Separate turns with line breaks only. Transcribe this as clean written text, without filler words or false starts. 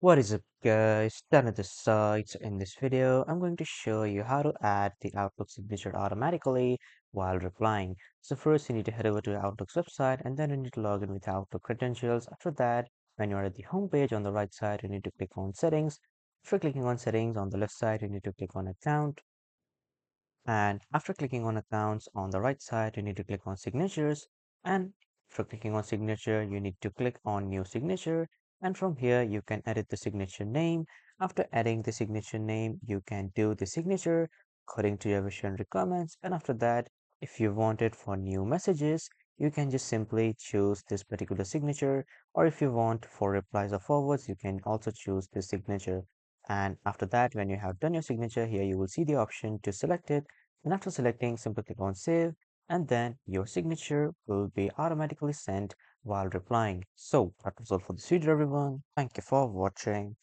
What is up guys, Dana this side. So in this video, I'm going to show you how to add the Outlook signature automatically while replying. So first you need to head over to Outlook's website and then you need to log in with Outlook credentials. After that, when you're at the home page on the right side, you need to click on settings. After clicking on settings on the left side, you need to click on account. And after clicking on accounts on the right side, you need to click on signatures. And after clicking on signature, you need to click on new signature. And from here, you can edit the signature name. After adding the signature name, you can do the signature according to your vision requirements. And after that, if you want it for new messages, you can just simply choose this particular signature. Or if you want for replies or forwards, you can also choose this signature. And after that, when you have done your signature here, you will see the option to select it, and after selecting, simply click on save, and then your signature will be automatically sent while replying. So that was all for this video, everyone. Thank you for watching.